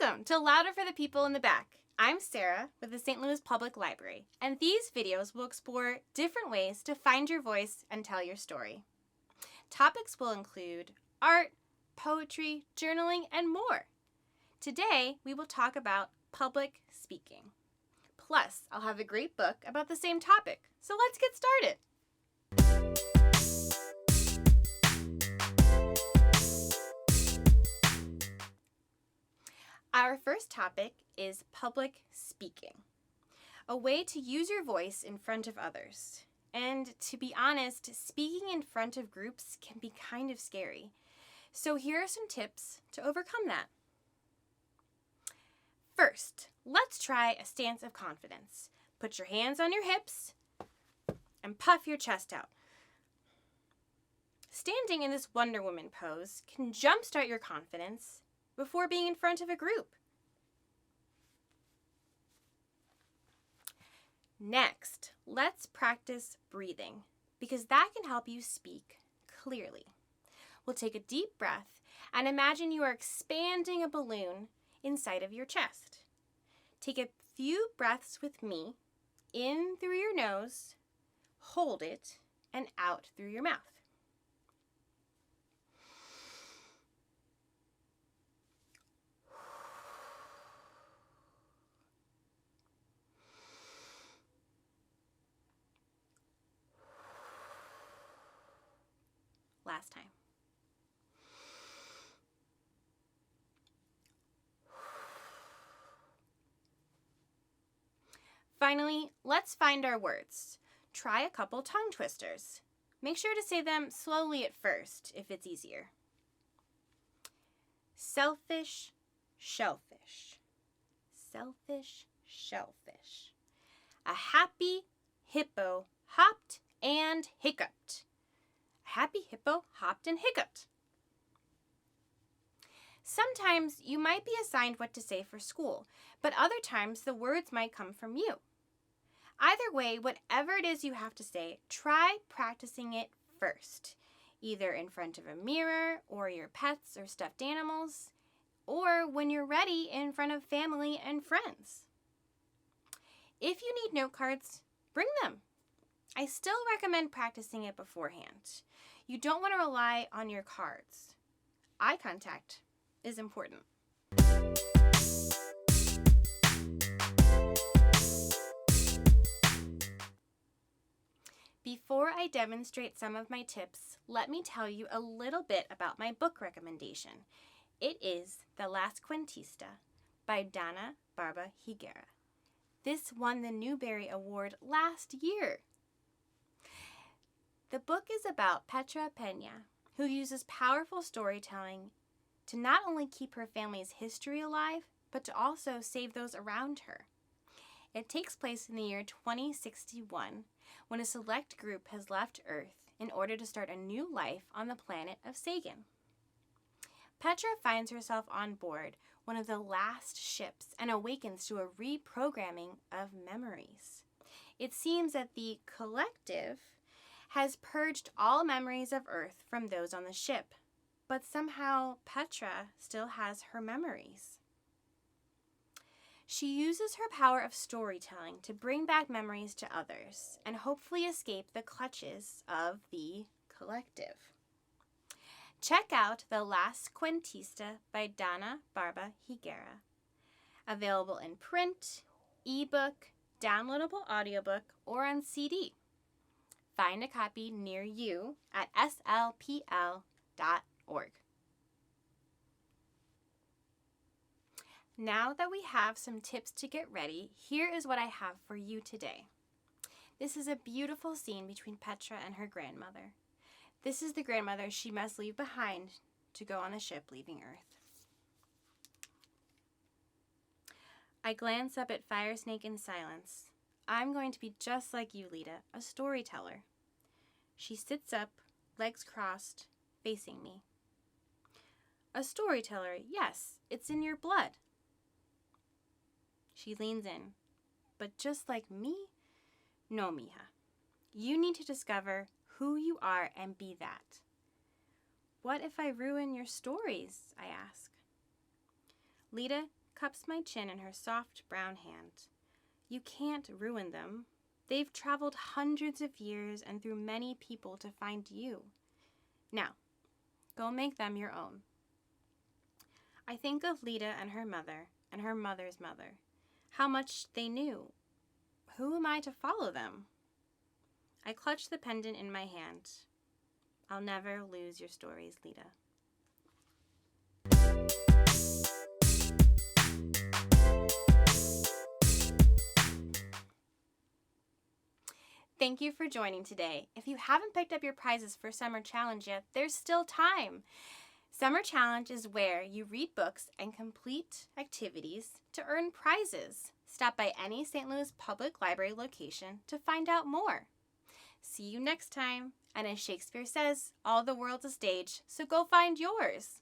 Welcome to Louder for the People in the Back. I'm Sarah with the St. Louis Public Library, and these videos will explore different ways to find your voice and tell your story. Topics will include art, poetry, journaling, and more. Today, we will talk about public speaking. Plus, I'll have a great book about the same topic. So let's get started. Our first topic is public speaking, a way to use your voice in front of others. And to be honest, speaking in front of groups can be kind of scary. So here are some tips to overcome that. First, let's try a stance of confidence. Put your hands on your hips and puff your chest out. Standing in this Wonder Woman pose can jumpstart your confidence before being in front of a group. Next, let's practice breathing because that can help you speak clearly. We'll take a deep breath and imagine you are expanding a balloon inside of your chest. Take a few breaths with me, in through your nose, hold it, and out through your mouth. Last time. Finally, let's find our words. Try a couple tongue twisters. Make sure to say them slowly at first if it's easier. Selfish, shellfish. Selfish, shellfish. A happy hippo hopped and hiccuped. Happy hippo hopped and hiccuped. Sometimes you might be assigned what to say for school, but other times the words might come from you. Either way, whatever it is you have to say, try practicing it first, either in front of a mirror or your pets or stuffed animals, or when you're ready in front of family and friends. If you need note cards, bring them. I still recommend practicing it beforehand. You don't want to rely on your cards. Eye contact is important. Before I demonstrate some of my tips, let me tell you a little bit about my book recommendation. It is The Last Cuentista by Dana Barba Higuera. This won the Newbery Award last year. The book is about Petra Peña, who uses powerful storytelling to not only keep her family's history alive, but to also save those around her. It takes place in the year 2061, when a select group has left Earth in order to start a new life on the planet of Sagan. Petra finds herself on board one of the last ships and awakens to a reprogramming of memories. It seems that the collective has purged all memories of Earth from those on the ship, but somehow Petra still has her memories. She uses her power of storytelling to bring back memories to others and hopefully escape the clutches of the collective. Check out The Last Cuentista by Dana Barba Higuera. Available in print, ebook, downloadable audiobook, or on CD. Find a copy near you at slpl.org. Now that we have some tips to get ready, here is what I have for you today. This is a beautiful scene between Petra and her grandmother. This is the grandmother she must leave behind to go on the ship leaving Earth. I glance up at Firesnake in silence. I'm going to be just like you, Lita, a storyteller. She sits up, legs crossed, facing me. A storyteller, yes, it's in your blood. She leans in. But just like me? No, mija. You need to discover who you are and be that. What if I ruin your stories? I ask. Lita, cups my chin in her soft brown hand. You can't ruin them. They've traveled hundreds of years and through many people to find you. Now, go make them your own. I think of Lita and her mother's mother. How much they knew. Who am I to follow them? I clutch the pendant in my hand. I'll never lose your stories, Lita. Thank you for joining today. If you haven't picked up your prizes for Summer Challenge yet, there's still time. Summer Challenge is where you read books and complete activities to earn prizes. Stop by any St. Louis Public Library location to find out more. See you next time. And as Shakespeare says, all the world's a stage, so go find yours.